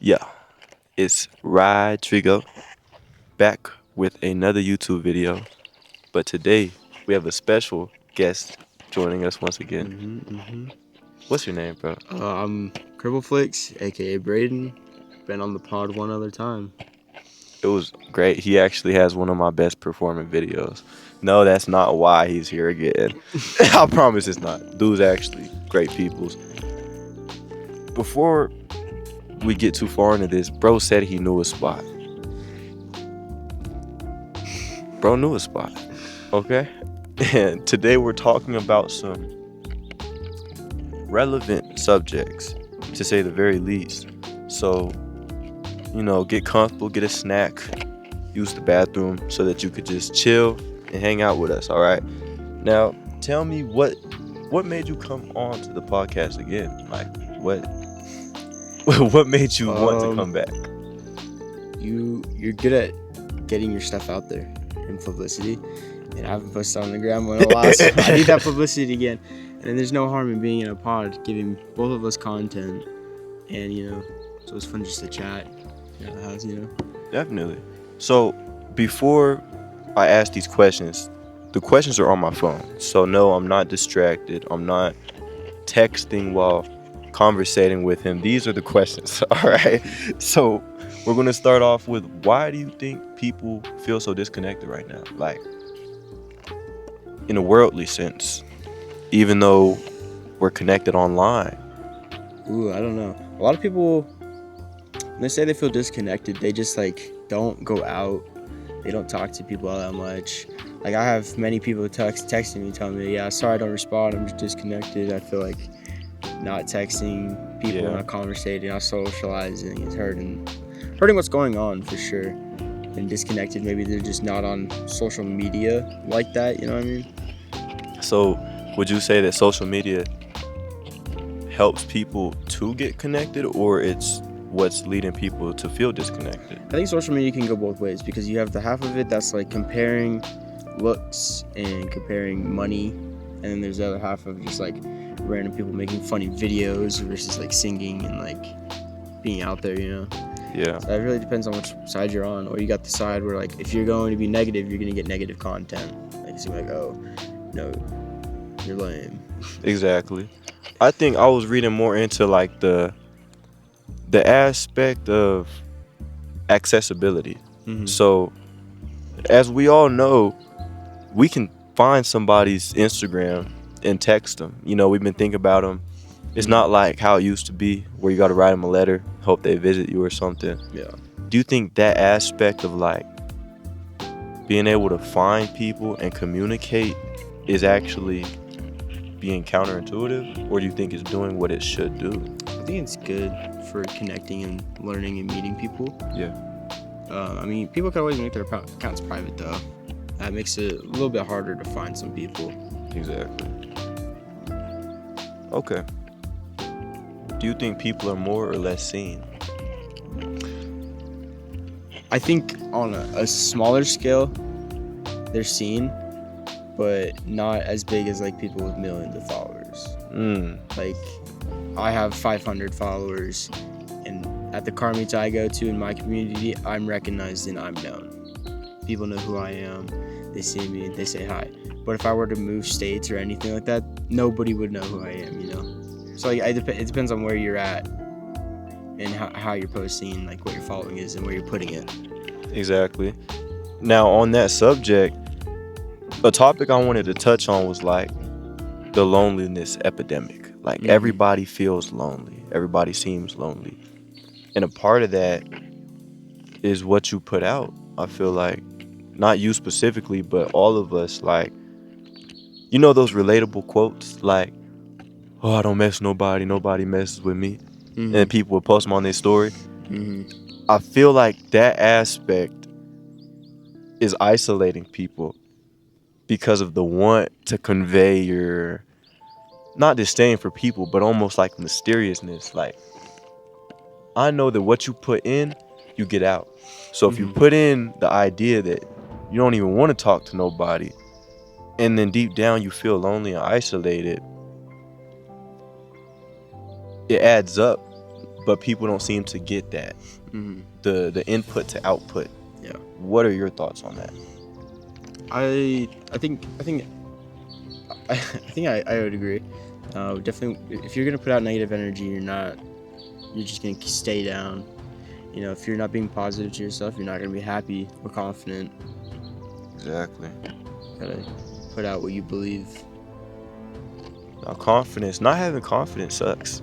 Yeah, it's Rodrigo back with another YouTube video. But today we have a special guest joining us once again. What's your name, bro? I'm Cribbleflix, aka Braden. Been on the pod one other time. It was great. He actually has one of my best performing videos. No, that's not why he's here again. I promise it's not. Dude's actually great peoples. Before we get too far into this, bro said he knew a spot. Bro knew a spot. Okay? And today we're talking about some relevant subjects, to say the very least. So, get comfortable, get a snack, use the bathroom so that you could just chill and hang out with us, all right? Now, tell me what made you come on to the podcast again? Like, what made you want to come back? You're good at getting your stuff out there in publicity, and I haven't posted on the gram in a while, so I need that publicity again. And there's no harm in being in a pod, giving both of us content, and so it's fun just to chat. Definitely. So, before I ask these questions, the questions are on my phone. So, no, I'm not distracted. I'm not texting while conversating with him. These are the questions, all right? So, we're going to start off with, why do you think people feel so disconnected right now? Like, in a worldly sense, even though we're connected online. Ooh, I don't know. A lot of people, when they say they feel disconnected, they just don't go out. They don't talk to people all that much. Like, I have many people texting me telling me, yeah, sorry I don't respond, I'm just disconnected. I feel like not texting people, not conversating, not socializing is hurting what's going on for sure. And disconnected, maybe they're just not on social media like that, you know what I mean? So, would you say that social media helps people to get connected, or it's what's leading people to feel disconnected? I think social media can go both ways, because you have the half of it that's like comparing looks and comparing money, and then there's the other half of just like random people making funny videos versus like singing and like being out there, Yeah. So it really depends on which side you're on. Or you got the side where, like, if you're going to be negative, you're going to get negative content. Like, it's like, oh, no, you're lame. Exactly. I think I was reading more into like the aspect of accessibility. So, as we all know, we can find somebody's Instagram and text them. We've been thinking about them. It's not like how it used to be, where you got to write them a letter, hope they visit you or something. Yeah. Do you think that aspect of like being able to find people and communicate is actually being counterintuitive, or do you think it's doing what it should do? I think it's good for connecting and learning and meeting people. Yeah. People can always make their accounts private, though. That makes it a little bit harder to find some people. Exactly. Okay. Do you think people are more or less seen? I think on a smaller scale, they're seen, but not as big as like people with millions of followers. Like, I have 500 followers, and at the car meets I go to in my community, I'm recognized and I'm known. People know who I am. They see me, they say hi. But if I were to move states or anything like that, nobody would know who I am, So it depends on where you're at and how you're posting, like what your following is and where you're putting it. Exactly. Now, on that subject, a topic I wanted to touch on was like the loneliness epidemic. Like, everybody feels lonely. Everybody seems lonely. And a part of that is what you put out. I feel like, not you specifically, but all of us, like, those relatable quotes, like, oh, I don't mess with nobody messes with me. And people would post them on their story. I feel like that aspect is isolating people because of the want to convey your, not disdain for people, but almost like mysteriousness. Like, I know that what you put in, you get out. So if you put in the idea that you don't even want to talk to nobody, and then deep down you feel lonely and isolated, it adds up. but people don't seem to get that. The input to output. Yeah. What are your thoughts on that? I think I would agree. Definitely, if you're gonna put out negative energy, you're just gonna stay down. You know, if you're not being positive to yourself, you're not gonna be happy or confident. Exactly. Gotta put out what you believe. Now, confidence, not having confidence sucks.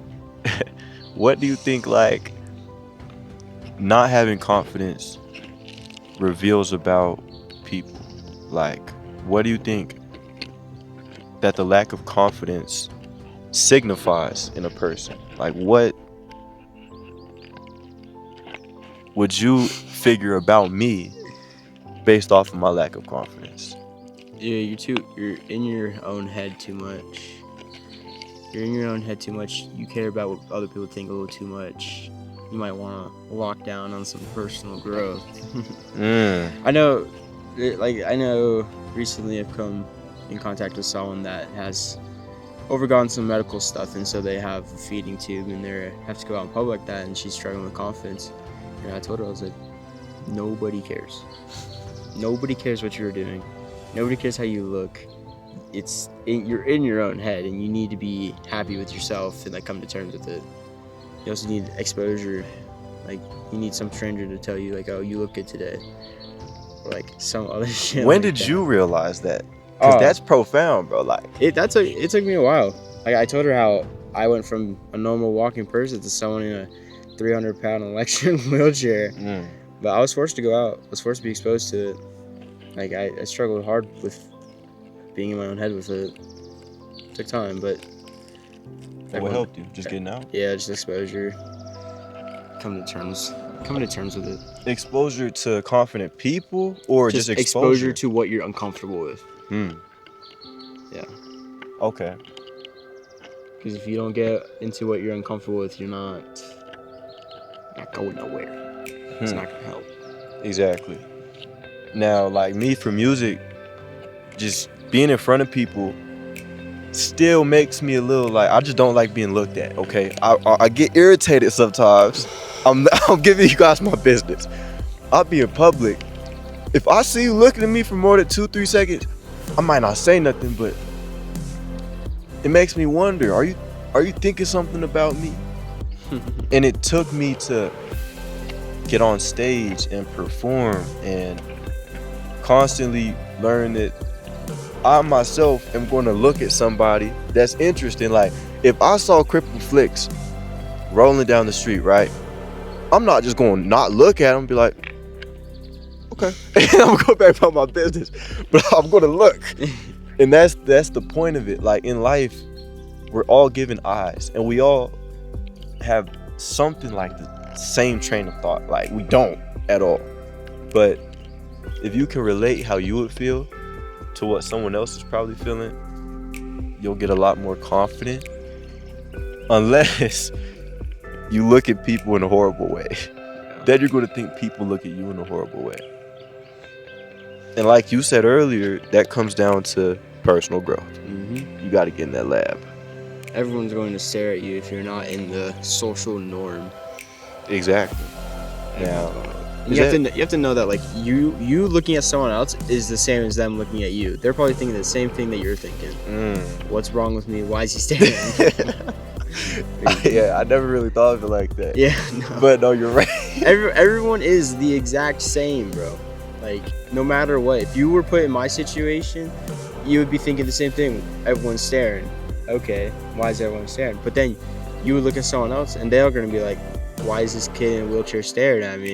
What do you think, like, not having confidence reveals about people? Like, what do you think that the lack of confidence signifies in a person? Like, what would you figure about me based off of my lack of confidence? Yeah, you're in your own head too much. You're in your own head too much. You care about what other people think a little too much. You might want to lock down on some personal growth. I know recently I've come in contact with someone that has overgone some medical stuff, and so they have a feeding tube and they have to go out in public like that, and she's struggling with confidence. And I told her, I was like, nobody cares. Nobody cares what you're doing. Nobody cares how you look. You're in your own head, and you need to be happy with yourself and like come to terms with it. You also need exposure. Like, you need some stranger to tell you, like, oh, you look good today, or like some other shit. When like did that. you realize that? Because that's profound, bro. Like, it took me a while. Like, I told her how I went from a normal walking person to someone in a 300-pound electric wheelchair. But I was forced to go out. I was forced to be exposed to it. Like, I struggled hard with being in my own head with it. It took time, but what helped you? Just getting out? Yeah, just exposure. Coming to terms with it. Exposure to confident people, or just exposure to what you're uncomfortable with. Yeah. Okay. Because if you don't get into what you're uncomfortable with, you're not going nowhere. It's not gonna help. Exactly. Now, like me for music, just being in front of people still makes me a little like, I just don't like being looked at. Okay, I get irritated sometimes. I'm giving you guys my business. I'll be in public. If I see you looking at me for more than 2-3 seconds, I might not say nothing, but it makes me wonder, are you thinking something about me? And it took me to get on stage and perform and constantly learn that I myself am going to look at somebody that's interesting. Like, if I saw Cripple Flicks rolling down the street, right, I'm not just going to not look at him and be like, okay, and I'm going to go back about my business, but I'm going to look. And that's the point of it. Like, in life, we're all given eyes, and we all have something like the same train of thought. Like, we don't at all. But if you can relate how you would feel to what someone else is probably feeling, you'll get a lot more confident. Unless you look at people in a horrible way. Then you're going to think people look at you in a horrible way. And like you said earlier, that comes down to personal growth. You got to get in that lab. Everyone's going to stare at you if you're not in the social norm. Exactly. Now, you have to know that, like, you looking at someone else is the same as them looking at you. They're probably thinking the same thing that you're thinking. What's wrong with me? Why is he staring at me? Yeah, I never really thought of it like that. Yeah, no. But no, you're right. Everyone is the exact same, bro. Like, no matter what, if you were put in my situation, you would be thinking the same thing. Everyone's staring. Okay, why is everyone staring? But then you would look at someone else, and they're gonna be like, why is this kid in a wheelchair staring at me?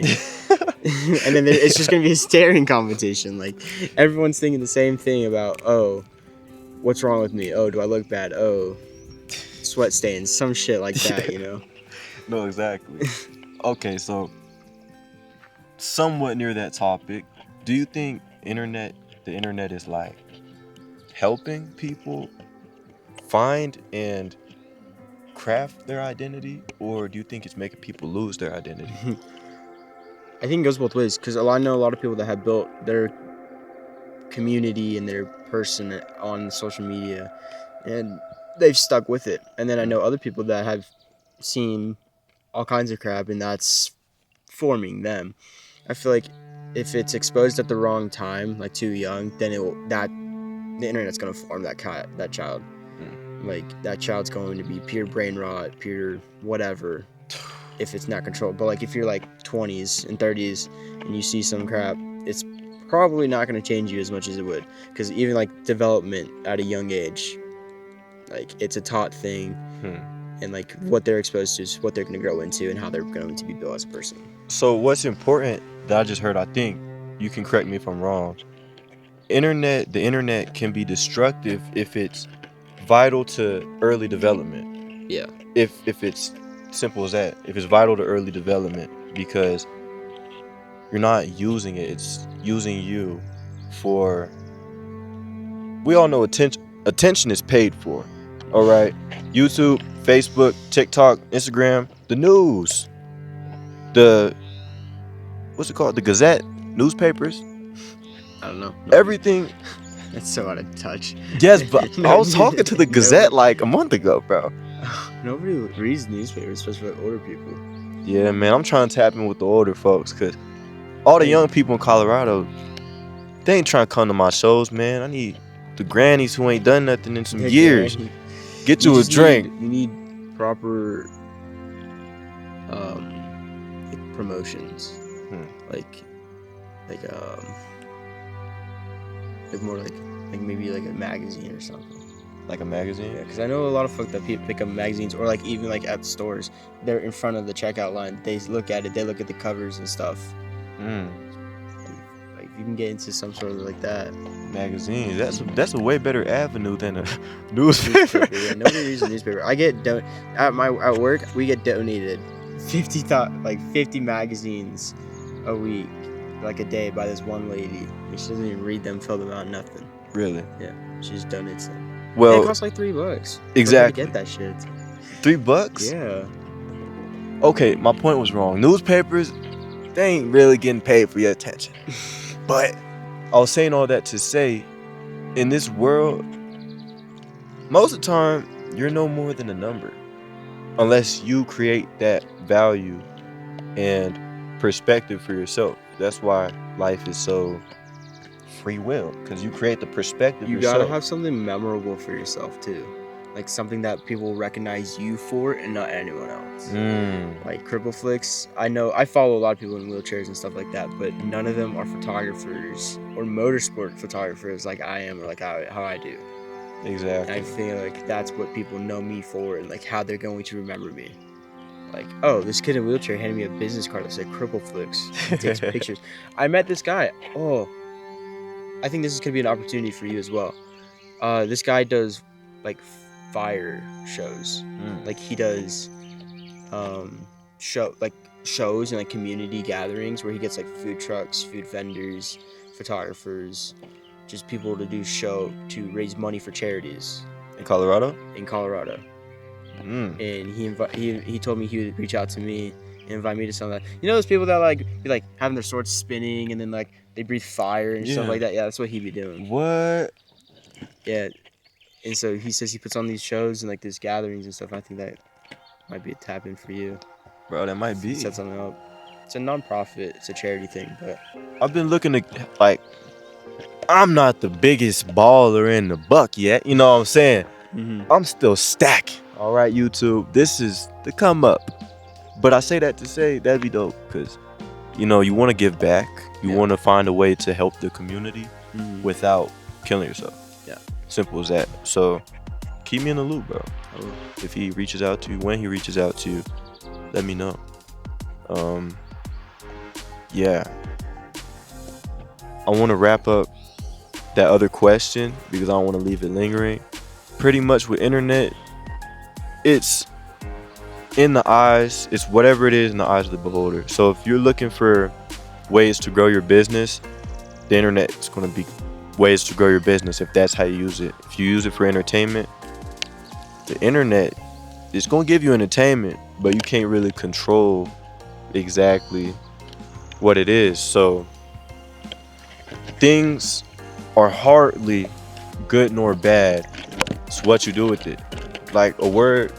And then it's just gonna be a staring competition. Like, everyone's thinking the same thing about, oh, what's wrong with me? Oh, do I look bad? Oh, sweat stains, some shit like that, you know? No, exactly. Okay, so somewhat near that topic, do you think the internet is like helping people find and craft their identity, or do you think it's making people lose their identity? I think it goes both ways, because I know a lot of people that have built their community and their person on social media, and they've stuck with it. And then I know other people that have seen all kinds of crap, and that's forming them. I feel like if it's exposed at the wrong time, like too young, then the internet's gonna form that child. Like that child's going to be pure brain rot, pure whatever, if it's not controlled. But like if you're like 20s and 30s and you see some crap, it's probably not going to change you as much as it would, because even like development at a young age, like it's a taught thing, and like what they're exposed to is what they're going to grow into and how they're going to be built as a person. So what's important that I just heard, I think you can correct me if I'm wrong, the internet can be destructive if it's vital to early development. Yeah. If it's simple as that, if it's vital to early development, because you're not using it, it's using you for, we all know attention is paid for. All right, YouTube, Facebook, TikTok, Instagram, the news, what's it called, the Gazette, newspapers, I don't know. everything. That's so out of touch. Yes, but I was talking to the Gazette like a month ago, bro. Nobody reads newspapers, especially like older people. Yeah, man, I'm trying to tap in with the older folks, because all the young people in Colorado, they ain't trying to come to my shows, man. I need the grannies who ain't done nothing in some years. Get you a drink. You need proper promotions. Like more like maybe like a magazine or something. Like a magazine? Yeah, because I know a lot of folk that pick up magazines, or like even like at stores, they're in front of the checkout line. They look at it. They look at the covers and stuff. Like you can get into some sort of like that. Magazines. That's a way better avenue than a newspaper. Yeah, nobody reads a newspaper. I get at work. We get donated 50 magazines a week, like a day, by this one lady. And she doesn't even read them, fill them out, nothing. Really? Yeah, she just donates them. Well, and it costs like $3. Exactly. To get that shit. $3? Yeah. Okay, my point was wrong. Newspapers, they ain't really getting paid for your attention. But I was saying all that to say, in this world, most of the time, you're no more than a number. Unless you create that value and perspective for yourself. That's why life is so free will, because you create the perspective You yourself. gotta have something memorable for yourself too, like something that people recognize you for and not anyone else. Like Cripple Flicks, I know I follow a lot of people in wheelchairs and stuff like that, but none of them are photographers or motorsport photographers like I am, or like how I do. Exactly. And I feel like that's what people know me for, and like how they're going to remember me. Like, oh, this kid in a wheelchair handed me a business card that said Cripple Flicks. He takes pictures. I met this guy. Oh, I think this is gonna be an opportunity for you as well. This guy does like fire shows. Like he does shows and like community gatherings where he gets like food trucks, food vendors, photographers, just people to do show to raise money for charities. In Colorado? In Colorado. And he told me he would reach out to me and invite me to some of that. You know those people that like be like having their swords spinning and then like they breathe fire and stuff like that? Yeah, that's what he'd be doing. What? Yeah. And so he says he puts on these shows and like these gatherings and stuff. I think that might be a tap in for you. Bro, that might be. Set something up. It's a non-profit. It's a charity thing, but I've been looking to, like, I'm not the biggest baller in the buck yet. You know what I'm saying? I'm still stacking. All right, YouTube. This is the come up. But I say that to say that'd be dope, because, you know, you want to give back. You want to find a way to help the community without killing yourself. Yeah. Simple as that. So keep me in the loop, bro. If he reaches out to you, when he reaches out to you, let me know. Yeah. I want to wrap up that other question because I don't want to leave it lingering. Pretty much with internet, it's in the eyes, it's whatever it is in the eyes of the beholder. So if you're looking for ways to grow your business, the internet is going to be ways to grow your business if that's how you use it. If you use it for entertainment, the internet is going to give you entertainment, but you can't really control exactly what it is. So things are hardly good nor bad. It's what you do with it. Like a word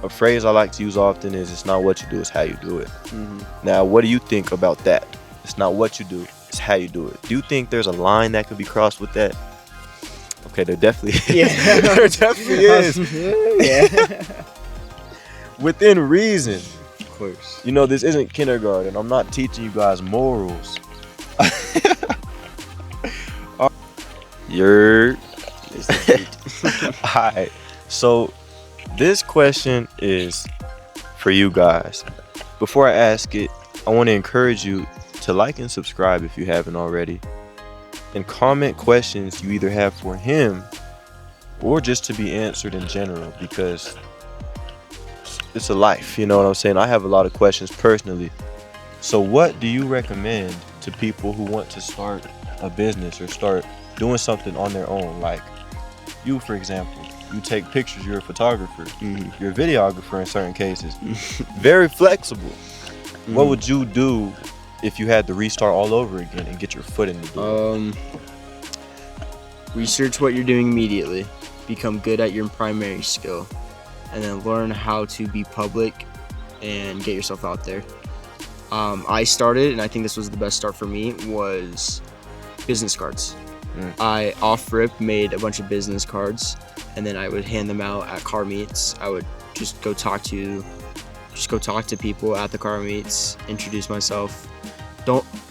a phrase I like to use often is, it's not what you do, it's how you do it. Mm-hmm. Now, what do you think about that? It's not what you do, it's how you do it. Do you think there's a line that could be crossed with that? Okay, there definitely is. Yeah. There definitely is. Yeah. Within reason. Of course. You know, this isn't kindergarten. I'm not teaching you guys morals. You're... Alright, so this question is for you guys. Before I ask it, I want to encourage you to like and subscribe if you haven't already, and comment questions you either have for him or just to be answered in general, because it's a life, you know what I'm saying? I have a lot of questions personally. So what do you recommend to people who want to start a business or start doing something on their own? Like you, for example, you take pictures, you're a photographer, you're a videographer in certain cases, very flexible. What would you do if you had to restart all over again and get your foot in the door? Research what you're doing immediately, become good at your primary skill, and then learn how to be public and get yourself out there. I started, and I think this was the best start for me, was business cards. I off-rip made a bunch of business cards, and then I would hand them out at car meets. I would just go talk to people at the car meets, introduce myself.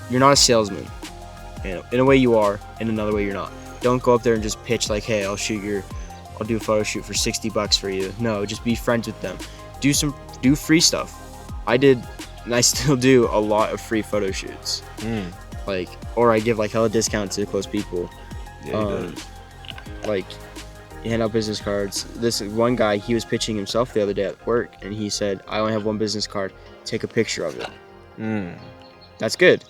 You're not a salesman. You know, in a way you are, in another way you're not. Don't go up there and just pitch like, hey, I'll do a photo shoot for $60 for you. No, just be friends with them. Do free stuff. I did, and I still do, a lot of free photo shoots. Or I give like hella discount to close people. Yeah, he does. Like, you hand out business cards. This one guy, he was pitching himself the other day at work, and he said, I only have one business card, take a picture of it. That's good.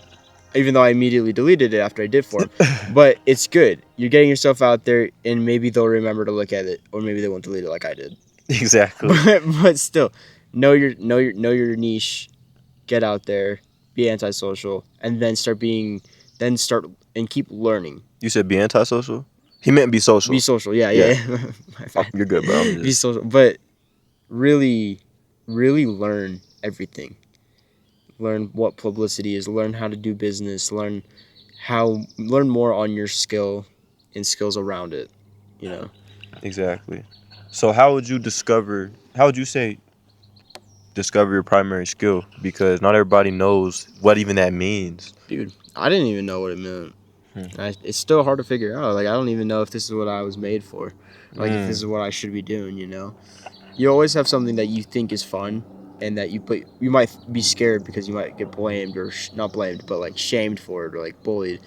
Even though I immediately deleted it after I did for him. But it's good. You're getting yourself out there, and maybe they'll remember to look at it, or maybe they won't delete it like I did. Exactly. But still, know your niche, get out there, be antisocial, and then start and keep learning. You said be antisocial? He meant be social. Be social, yeah. You're good, bro. Be social, but really, really learn everything. Learn what publicity is. Learn how to do business. Learn more on your skill and skills around it. You know. Exactly. So how would you say discover your primary skill? Because not everybody knows what even that means. Dude, I didn't even know what it meant. It's still hard to figure out. Like, I don't even know if this is what I was made for. Like, if this is what I should be doing, you know? You always have something that you think is fun, and that you might be scared because you might get blamed, or not blamed, but like shamed for it, or like bullied.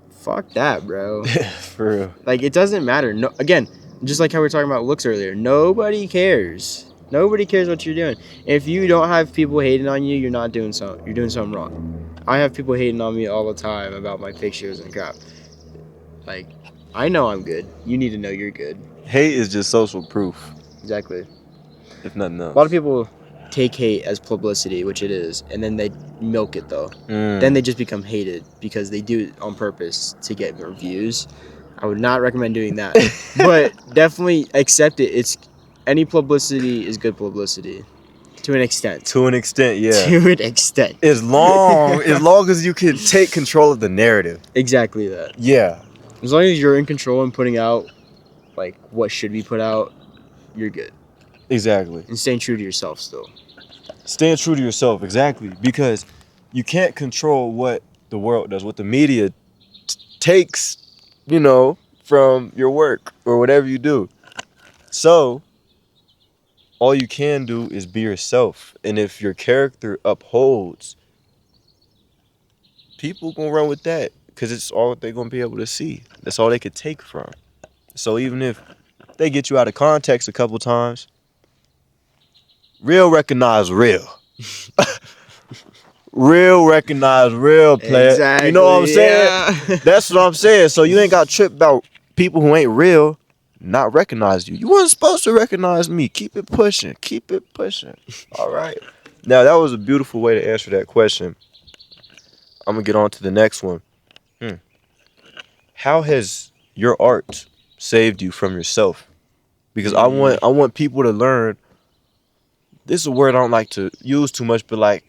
Fuck that, bro. For real. Like, it doesn't matter. No, again, just like how we were talking about looks earlier, nobody cares. Nobody cares what you're doing. If you don't have people hating on you, you're doing something wrong. I have people hating on me all the time about my pictures and crap. Like, I know I'm good. You need to know you're good. Hate is just social proof. Exactly. If nothing else. A lot of people take hate as publicity, which it is, and then they milk it though. Then they just become hated because they do it on purpose to get more views. I would not recommend doing that. But definitely accept it. Any publicity is good publicity. To an extent. To an extent, yeah. To an extent. As long as you can take control of the narrative. Exactly that. Yeah. As long as you're in control and putting out like what should be put out, you're good. Exactly. And staying true to yourself still. Staying true to yourself, exactly. Because you can't control what the world does, what the media takes, from your work or whatever you do. So all you can do is be yourself. And if your character upholds, people gonna run with that because it's all they're gonna be able to see. That's all they could take from. So even if they get you out of context a couple times, real recognize real. Real recognize real, player. Exactly, you know what I'm saying? Yeah. That's what I'm saying. So you ain't got tripped about people who ain't real not recognize you. You wasn't supposed to recognize me. Keep it pushing. Keep it pushing. All right. Now, that was a beautiful way to answer that question. I'm going to get on to the next one. How has your art saved you from yourself? Because I want people to learn this is a word I don't like to use too much, but like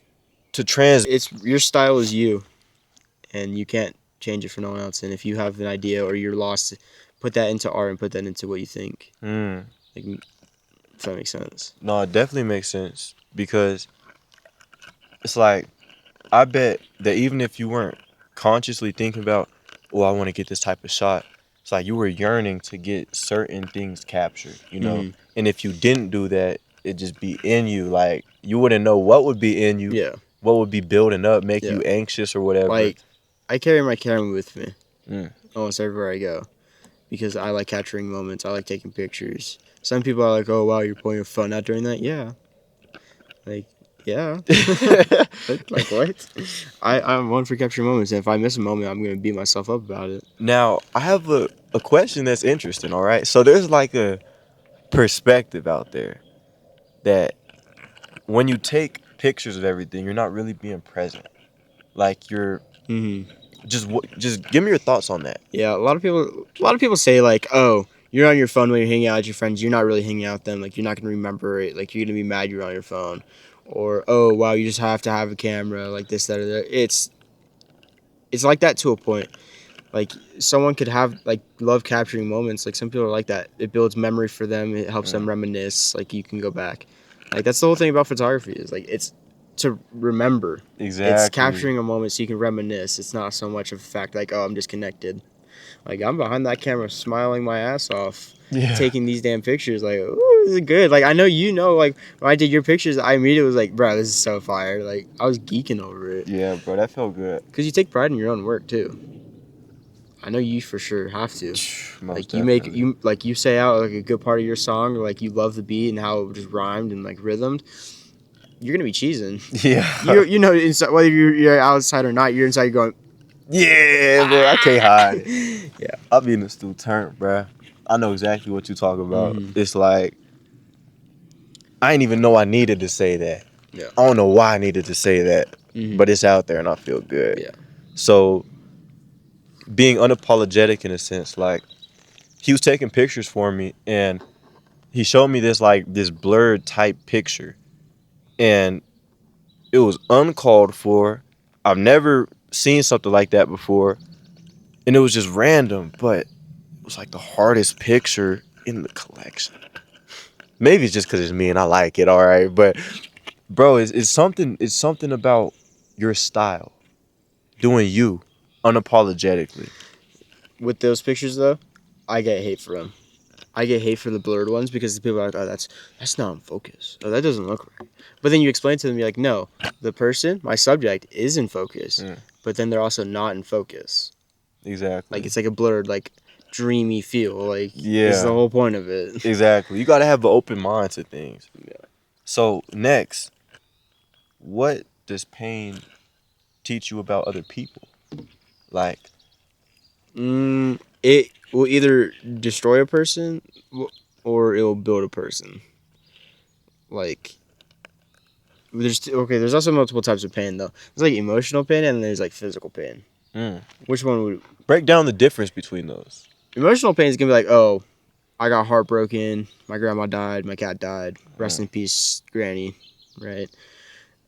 to It's your style is you, and you can't change it for no one else. And if you have an idea or you're lost, put that into art and put that into what you think. Like, if that makes sense. No, it definitely makes sense because it's like I bet that even if you weren't consciously thinking about, oh, I want to get this type of shot, it's like you were yearning to get certain things captured, you know? Mm-hmm. And if you didn't do that, it'd just be in you. Like you wouldn't know what would be in you, Yeah. what would be building up, make Yeah. you anxious or whatever. Like, I carry my camera with me Mm. almost everywhere I go because I like capturing moments. I like taking pictures. Some people are like, oh, wow, you're pulling your phone out during that? Yeah. Like, yeah. Like, what? I'm one for capturing moments. And if I miss a moment, I'm going to beat myself up about it. Now, I have a question that's interesting, all right? So there's like a perspective out there that when you take pictures of everything, you're not really being present. Like you're Mm-hmm. just give me your thoughts on that. Yeah, a lot of people say like, oh, you're on your phone when you're hanging out with your friends. You're not really hanging out with them. Like, you're not gonna remember it. Like, you're gonna be mad you're on your phone, or oh wow, you just have to have a camera. Like this, that, or that. It's like that to a point. Like someone could have like love capturing moments. Like some people are like that. It builds memory for them. It helps them reminisce. Like you can go back. Like that's the whole thing about photography is like it's to remember. Exactly. It's capturing a moment so you can reminisce. It's not so much of a fact like, oh, I'm disconnected. Like I'm behind that camera smiling my ass off, taking these damn pictures. Like, ooh, this is good. Like I know like when I did your pictures, I immediately was like, bro, this is so fire. Like I was geeking over it. Yeah, bro, that felt good. Cause you take pride in your own work too. I know you for sure have to. Most like definitely. you say out like a good part of your song, or like you love the beat and how it just rhymed and like rhythmed. You're gonna be cheesing. Yeah. You know inside, whether you're outside or not, you're inside. You're going. Yeah, bro, I can't hide it. Yeah. I'll be in the stool turned, bro. I know exactly what you talk about. Mm-hmm. It's like I didn't even know I needed to say that. Yeah. I don't know why I needed to say that, Mm-hmm. but it's out there and I feel good. Yeah. So being unapologetic in a sense, like he was taking pictures for me and he showed me this blurred type picture and it was uncalled for. I've never seen something like that before and it was just random, but it was like the hardest picture in the collection. Maybe it's just because it's me and I like it, all right, but bro, it's something about your style, doing you unapologetically. With those pictures though, I get hate for them. I get hate for the blurred ones because the people are like, oh, that's not in focus. Oh, that doesn't look right. But then you explain to them, you're like, no, the person, my subject, is in focus, but then they're also not in focus. Exactly. Like it's like a blurred, like dreamy feel. Like Yeah. is the whole point of it. Exactly. You got to have an open mind to things. Yeah. So next, what does pain teach you about other people? Like, It will either destroy a person or it will build a person. Like there's also multiple types of pain though. There's like emotional pain and there's like physical pain. Which one would break down the difference between those? Emotional pain is gonna be like, oh, I got heartbroken, my grandma died, my cat died, rest in peace, granny, right?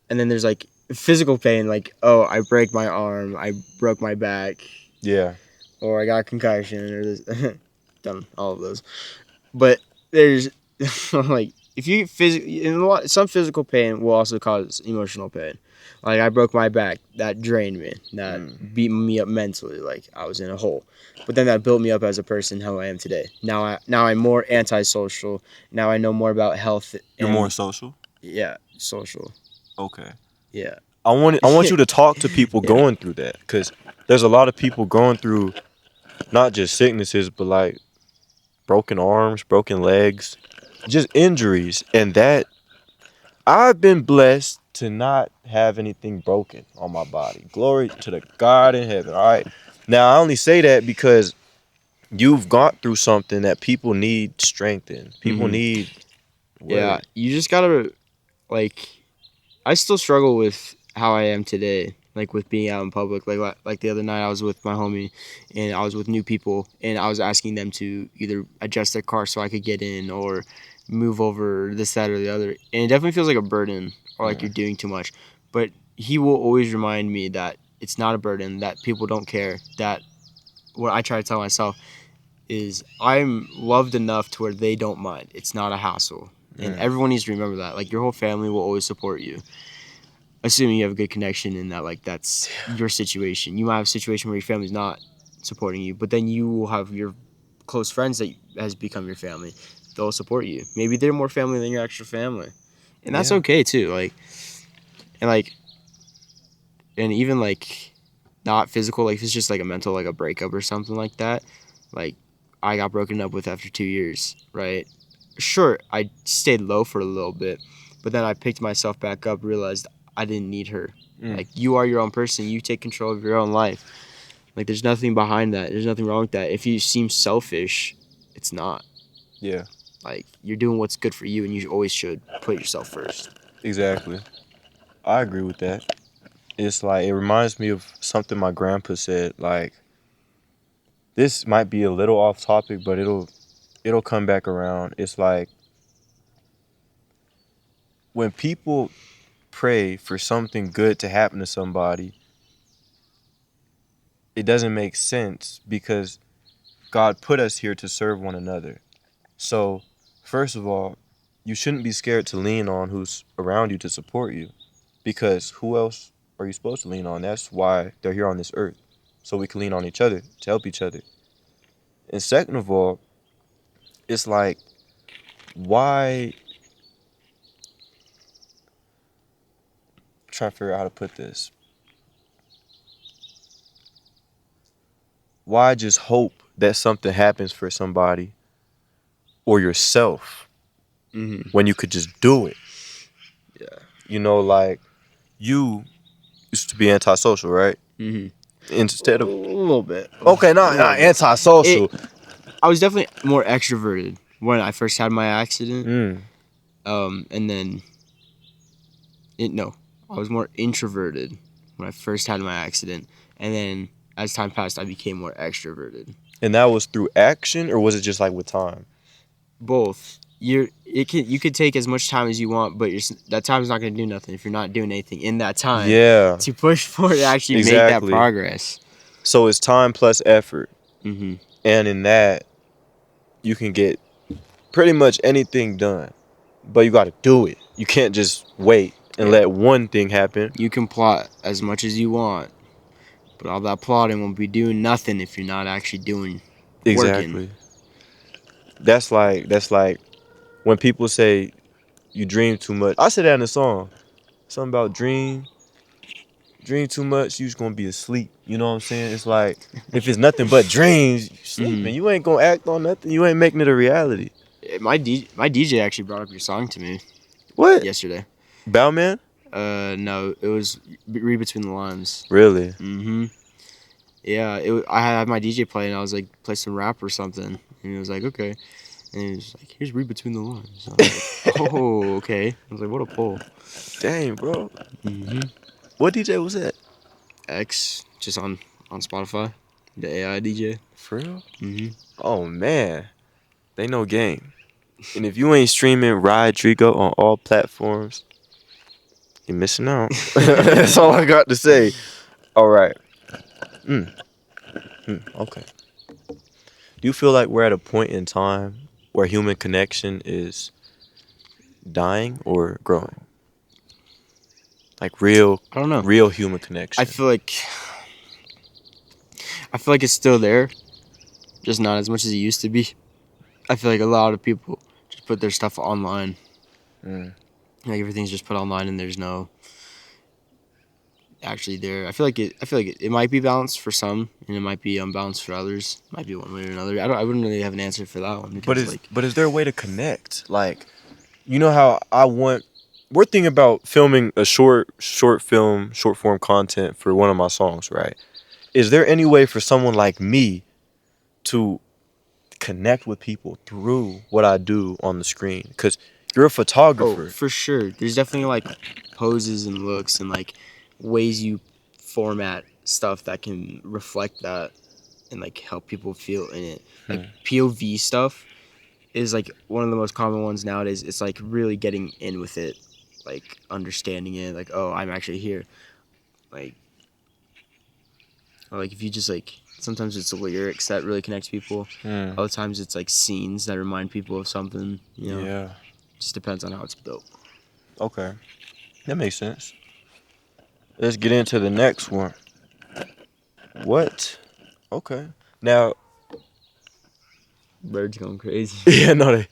And then there's like physical pain, like, oh, I break my arm, I broke my back, Yeah. or I got a concussion, or this, done all of those. But there's like if you some physical pain will also cause emotional pain. Like I broke my back, that drained me, that beat me up mentally, like I was in a hole. But then that built me up as a person, how I am today. Now I'm more antisocial. Now I know more about health. You're more social? Yeah, social. Okay. Yeah. I want you to talk to people going through that, because there's a lot of people going through not just sicknesses, but like broken arms, broken legs, just injuries. And that I've been blessed to not have anything broken on my body. Glory to the God in heaven. All right. Now, I only say that because you've gone through something that people need strength in. People need word. Yeah, you just gotta, like, I still struggle with how I am today, like with being out in public. Like the other night I was with my homie and I was with new people and I was asking them to either adjust their car so I could get in or move over this, that, or the other. And it definitely feels like a burden or like you're doing too much. But he will always remind me that it's not a burden, that people don't care, that what I try to tell myself is I'm loved enough to where they don't mind. It's not a hassle. And everyone needs to remember that. Like, your whole family will always support you, assuming you have a good connection and that, like, that's your situation. You might have a situation where your family's not supporting you, but then you will have your close friends that has become your family. They'll support you. Maybe they're more family than your actual family. And that's okay, too. Like, and even, like, not physical, like, if it's just, like, a mental, like, a breakup or something like that, like, I got broken up with after 2 years, right? Sure, I stayed low for a little bit, but then I picked myself back up, realized I didn't need her. Like, you are your own person. You take control of your own life. Like, there's nothing behind that. There's nothing wrong with that. If you seem selfish, it's not. Yeah. Like, you're doing what's good for you, and you always should put yourself first. Exactly. I agree with that. It's like, it reminds me of something my grandpa said. Like, this might be a little off topic, but it'll come back around. It's like, when people pray for something good to happen to somebody, it doesn't make sense because God put us here to serve one another. So, first of all, you shouldn't be scared to lean on who's around you to support you, because who else are you supposed to lean on? That's why they're here on this earth, so we can lean on each other to help each other. And second of all, it's like, why? I'm trying to figure out how to put this. Why just hope that something happens for somebody or yourself when you could just do it? Yeah. You know, like, you used to be antisocial, right? Instead A of little bit. okay, not antisocial. I was definitely more extroverted when I first had my accident. And then I was more introverted when I first had my accident, and then as time passed, I became more extroverted. And that was through action, or was it just like with time? Both. You could take as much time as you want, but that time is not going to do nothing if you're not doing anything in that time. Yeah. To push forward to actually make that progress. So it's time plus effort, Mm-hmm. and in that, you can get pretty much anything done, but you got to do it. You can't just wait and let one thing happen. You can plot as much as you want, but all that plotting won't be doing nothing if you're not actually doing Exactly. working. That's like when people say you dream too much. I said that in a song. Something about dream too much, you just gonna be asleep. You know what I'm saying? It's like, if it's nothing but dreams, you sleeping. You ain't gonna act on nothing. You ain't making it a reality. My DJ actually brought up your song to me. What? Yesterday. Bowman? No, it was Read Between the Lines. Really? Mm-hmm. Yeah, I had my DJ play, and I was like, play some rap or something. And he was like, okay. And he was like, here's Read Between the Lines. I was like, oh, okay. I was like, what a pull. Dang, bro. Mm-hmm. What DJ was that? X, just on Spotify. The AI DJ. For real? Mm-hmm. Oh, man. They know game. And if you ain't streaming Rodrigo on all platforms, you're missing out. That's all I got to say. All right. Okay. Do you feel like we're at a point in time where human connection is dying or growing? Like real, I don't know. Real human connection. I feel like it's still there, just not as much as it used to be. I feel like a lot of people just put their stuff online. Like, everything's just put online, and there's no actually there. I feel like it might be balanced for some, and it might be unbalanced for others. It might be one way or another. I wouldn't really have an answer for that one. Because, but is there a way to connect? Like, you know how we're thinking about filming a short form content for one of my songs, right? Is there any way for someone like me to connect with people through what I do on the screen? Because you're a photographer. Oh, for sure. There's definitely like poses and looks and like ways you format stuff that can reflect that and like help people feel in it. Like POV stuff is like one of the most common ones nowadays. It's like really getting in with it, like understanding it, like, oh, I'm actually here. Like, or like if you just like, sometimes it's the lyrics that really connects people. Other times it's like scenes that remind people of something. You know, Yeah. just depends on how it's built. Okay. That makes sense. Let's get into the next one. What? Okay. Now, Birds going crazy. yeah, no,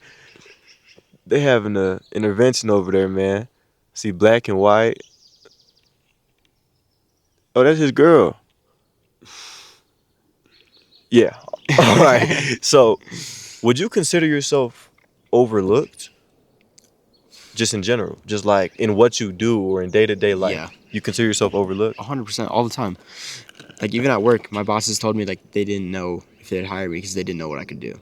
they having a intervention over there, man. See black and white. Oh, that's his girl. Yeah. All right. So, would you consider yourself overlooked? Just in general, just like in what you do or in day-to-day life, Yeah. you consider yourself overlooked? 100% all the time. Like even at work, my bosses told me like they didn't know if they'd hire me because they didn't know what I could do.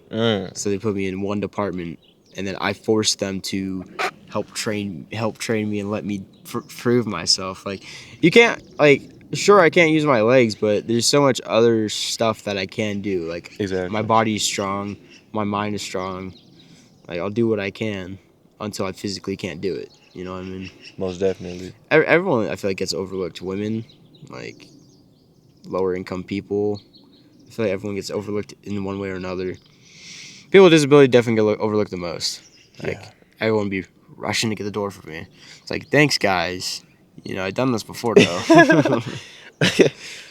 So they put me in one department, and then I forced them to help train me and let me prove myself. Like you can't like sure I can't use my legs, but there's so much other stuff that I can do. Like Exactly. my body's strong, my mind is strong. Like I'll do what I can until I physically can't do it. You know what I mean? Most definitely. Everyone I feel like gets overlooked. Women, like lower income people. I feel like everyone gets overlooked in one way or another. People with disability definitely get overlooked the most. Like everyone be rushing to get the door for me. It's like, thanks guys. You know, I've done this before though.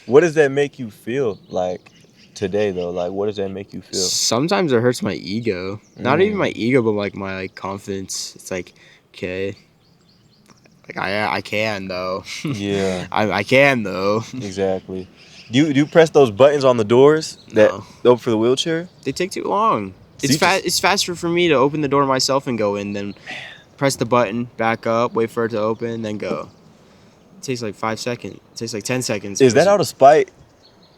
What does that make you feel like today though? Like what does that make you feel? Sometimes it hurts my ego. Not even my ego, but like my like confidence. It's like, okay. Like I can though. Yeah. I can though. Exactly. Do you press those buttons on the doors that open for the wheelchair? They take too long. So It's faster for me to open the door myself and go in than press the button, back up, wait for it to open, then go. It takes like 5 seconds. It takes like 10 seconds. Is that out of spite?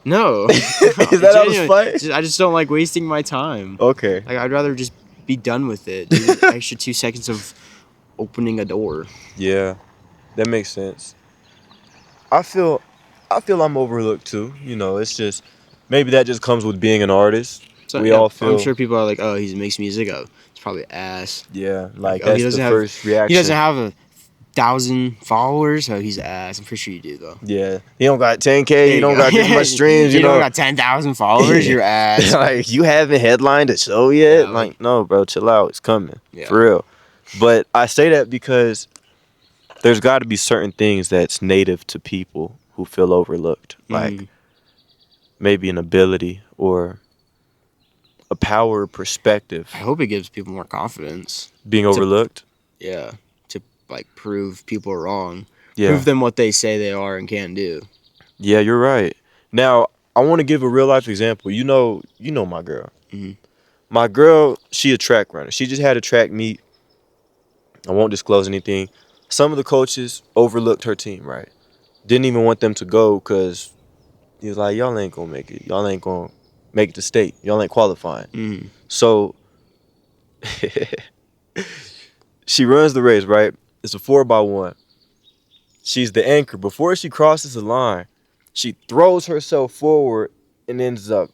No. Is that out of spite? I just don't like wasting my time. Okay. Like I'd rather just be done with it. Do the extra 2 seconds of opening a door. Yeah, that makes sense. I feel I'm overlooked too. You know, it's just maybe that just comes with being an artist. So, We all feel. I'm sure people are like, oh, he makes music. Oh, it's probably ass. Yeah, like oh, that's the first reaction. He doesn't have 1,000 followers. Oh, he's ass. I'm pretty sure you do though. Yeah, he don't got 10K. He don't got this much streams. You know, don't got 10,000 followers. You're ass. Like you haven't headlined a show yet. Yeah, like no, bro, chill out. It's coming for real. But I say that because there's got to be certain things that's native to people who feel overlooked, like maybe an ability or a power or perspective. I hope it gives people more confidence. Being overlooked? Yeah. To like prove people wrong. Yeah. Prove them what they say they are and can't do. Yeah, you're right. Now, I want to give a real life example. You know my girl. Mm-hmm. My girl, she a track runner. She just had a track meet. I won't disclose anything. Some of the coaches overlooked her team, right? Didn't even want them to go because he was like, y'all ain't going to make it. Y'all ain't going to make it to state. Y'all ain't qualifying. Mm-hmm. So she runs the race, right? It's a 4x1. She's the anchor. Before she crosses the line, she throws herself forward and ends up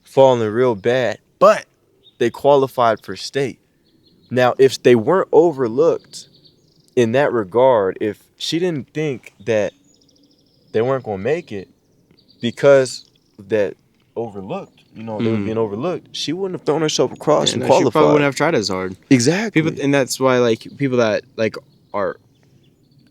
falling real bad. But they qualified for state. Now, if they weren't overlooked in that regard, if she didn't think that they weren't going to make it because that overlooked, they were being overlooked, she wouldn't have thrown herself across and qualified. She probably wouldn't have tried as hard. Exactly. And that's why like people that like are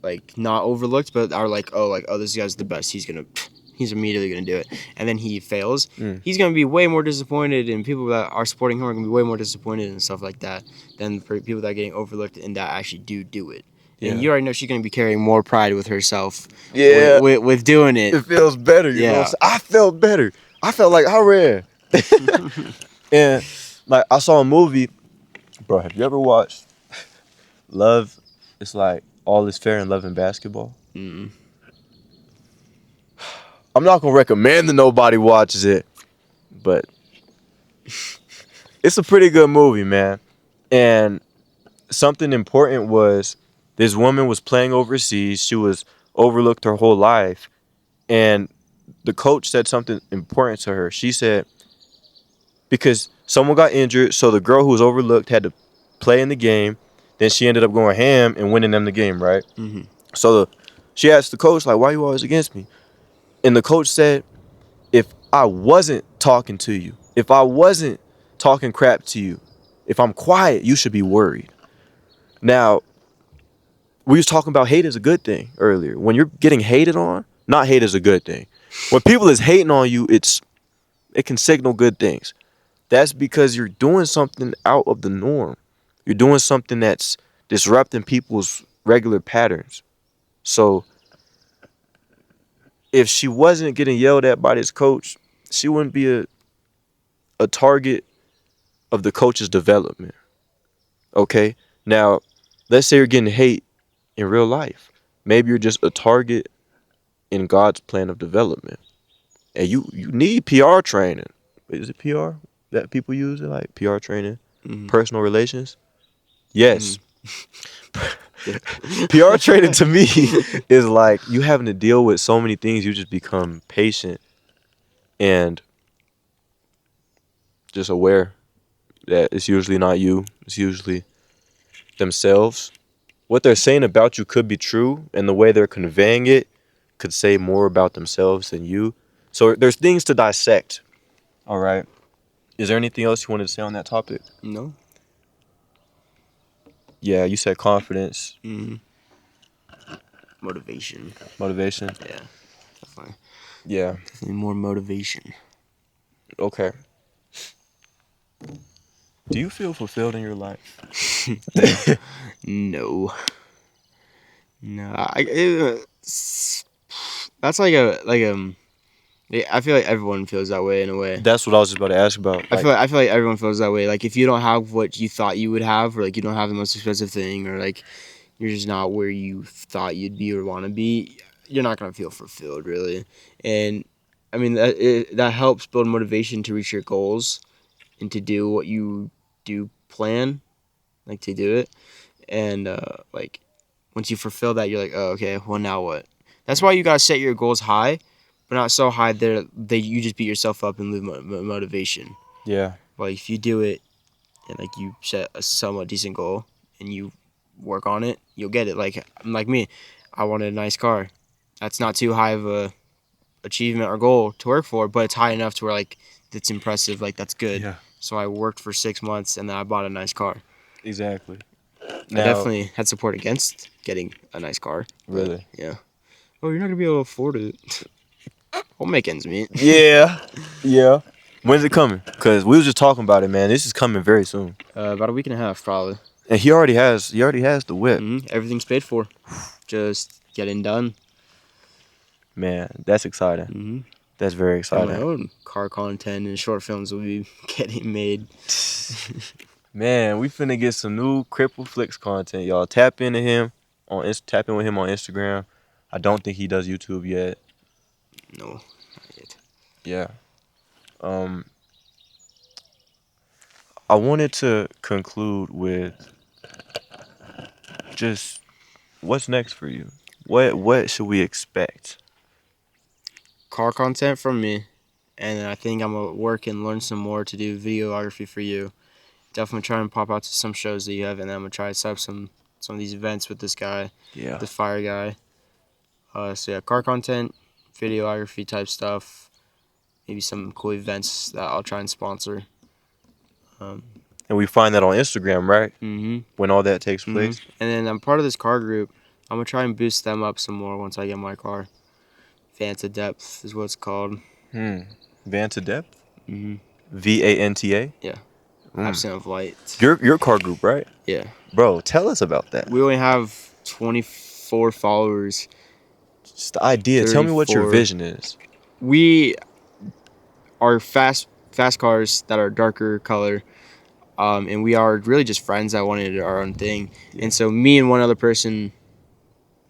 like not overlooked but are like, oh, this guy's the best. He's immediately gonna do it, and then he fails. He's gonna be way more disappointed, and people that are supporting him are gonna be way more disappointed and stuff like that than people that are getting overlooked and that actually do it. Yeah. And you already know she's gonna be carrying more pride with herself. Yeah, with doing it. It feels better. You know what I'm saying? I felt better. I felt like I ran. And like I saw a movie, bro. Have you ever watched Love? It's like All Is Fair in Love and Basketball. Mm-mm. I'm not gonna recommend that nobody watches it, but it's a pretty good movie, man. And something important was this woman was playing overseas. She was overlooked her whole life, and the coach said something important to her. She said, because someone got injured, so the girl who was overlooked had to play in the game. Then she ended up going ham and winning them the game, right? Mm-hmm. So she asked the coach, like, why you always against me? And the coach said, if I wasn't talking to you, if I wasn't talking crap to you, if I'm quiet, you should be worried. Now, we was talking about hate is a good thing earlier. When you're getting hated on, not hate is a good thing. When people is hating on you, it can signal good things. That's because you're doing something out of the norm. You're doing something that's disrupting people's regular patterns. So if she wasn't getting yelled at by this coach, she wouldn't be a target of the coach's development. Okay? Now, let's say you're getting hate in real life. Maybe you're just a target in God's plan of development. And you need PR training. Is it PR that people use it like PR training? Mm-hmm. Personal relations? Yes. PR training to me is like you having to deal with so many things, you just become patient and just aware that it's usually not you, it's usually themselves. What they're saying about you could be true, and the way they're conveying it could say more about themselves than you. So there's things to dissect. All right. Is there anything else you wanted to say on that topic? No. Yeah, you said confidence, Mm-hmm. Motivation. motivation. Yeah, definitely. Yeah. Definitely more motivation. Okay. Do you feel fulfilled in your life? No. That's like I feel like everyone feels that way in a way. That's what I was just about to ask about. I feel like everyone feels that way. Like if you don't have what you thought you would have, or like you don't have the most expensive thing, or like you're just not where you thought you'd be or want to be, you're not gonna feel fulfilled really. And I mean that helps build motivation to reach your goals and to do what you do plan, like to do it. And like once you fulfill that, you're like, oh, okay, well now what? That's why you gotta set your goals high, but not so high that you just beat yourself up and lose motivation. Yeah. Like if you do it and like you set a somewhat decent goal and you work on it, you'll get it. Like me, I wanted a nice car. That's not too high of a achievement or goal to work for, but it's high enough to where like it's impressive. Like that's good. Yeah. So I worked for 6 months and then I bought a nice car. Exactly. I Now, definitely had support against getting a nice car. really? Yeah. Oh, you're not gonna be able to afford it. We'll make ends meet. Yeah. Yeah. When's it coming? Because we was just talking about it, man. This is coming very soon. About a week and a half, probably. And he already has the whip. Mm-hmm. Everything's paid for. Just getting done. Man, that's exciting. Mm-hmm. That's very And exciting. my own car content and short films will be getting made. Man, we finna get some new Cripple Flicks content, y'all. Tap in with him on Instagram. I don't think he does YouTube yet. No, not yet. Yeah. I wanted to conclude with just what's next for you. What should we expect? Car content from me, and then I think I'm gonna work and learn some more to do videography for you. Definitely try and pop out to some shows that you have, and then I'm gonna try to set up some of these events with this guy, Yeah. the fire guy. So yeah, car content, videography type stuff, maybe some cool events that I'll try and sponsor. And we find that on Instagram, right? Mm-hmm. When all that takes place. And then I'm part of this car group. I'm gonna try and boost them up some more once I get my car. Vanta Depth is what it's called. Vanta Depth? Mm-hmm. VANTA? Yeah. Absent of light. Your car group, right? Yeah. Bro, tell us about that. We only have 24 followers. Just the idea. Tell me what your 34. vision is. We are fast cars that are darker color. And we are really just friends that wanted our own thing. Yeah. And so me and one other person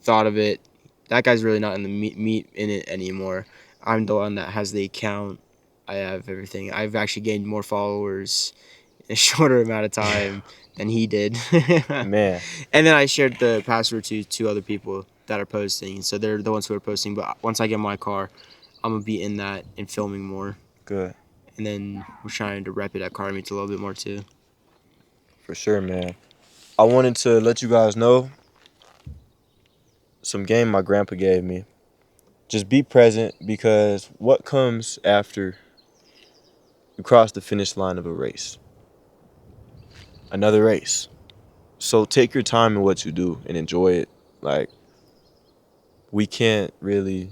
thought of it. That guy's really not in the meat in it anymore. I'm the one that has the account. I have everything. I've actually gained more followers in a shorter amount of time than he did. Man. And then I shared the password to 2 other people that are posting. So they're the ones who are posting. But once I get my car, I'm going to be in that and filming more. Good. and then we're trying to rep it at car meets a little bit more too. For sure, man. I wanted to let you guys know some game my grandpa gave me. Just be present, because what comes after you cross the finish line of a race? Another race. So take your time in what you do and enjoy it. Like, we can't really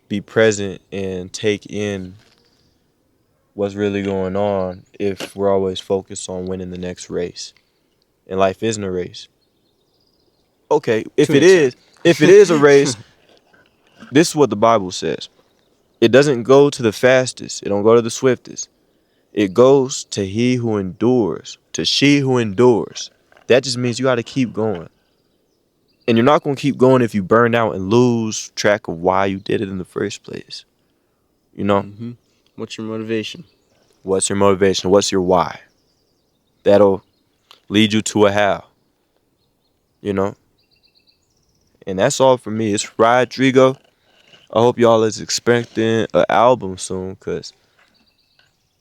be present and take in what's really going on if we're always focused on winning the next race. And life isn't a race. Okay, if it is a race, this is what the Bible says. It doesn't go to the fastest. It don't go to the swiftest. It goes to he who endures, to she who endures. That just means you got to keep going. And you're not going to keep going if you burn out and lose track of why you did it in the first place. You know? Mm-hmm. What's your motivation? What's your motivation? What's your why? That'll lead you to a how. You know? And that's all for me. It's Rodrigo. I hope y'all is expecting an album soon, because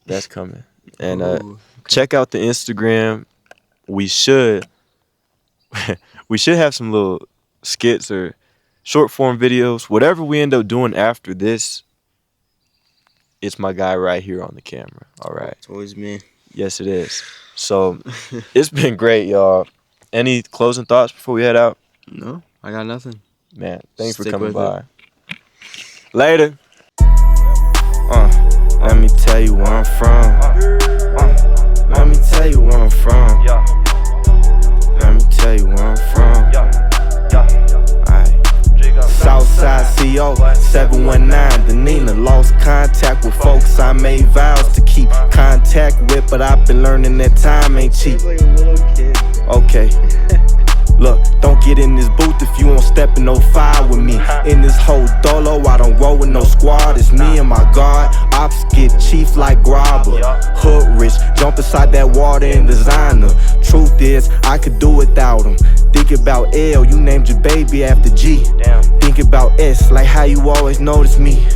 that's coming. And check out the Instagram. We should have some little skits or short form videos. Whatever we end up doing after this, it's my guy right here on the camera. All right. It's always me. Yes, it is. So it's been great, y'all. Any closing thoughts before we head out? No, I got nothing. Man, thanks for Stick coming with by. Later. Let me tell you where I'm from. Let me tell you where I'm from. Let me tell you where I'm from. Southside CO 719 Danina. Lost contact with folks I made vows to keep contact with, but I've been learning that time ain't cheap. Like a little kid. Okay. Look, don't get in this booth if you won't step in no fire with me. In this whole dolo, I don't roll with no squad. It's me and my guard. Ops get chief like Grobber. Hood rich, jump inside that water in designer. Truth is, I could do without him. Think about L, you named your baby after G. Think about S, like how you always notice me.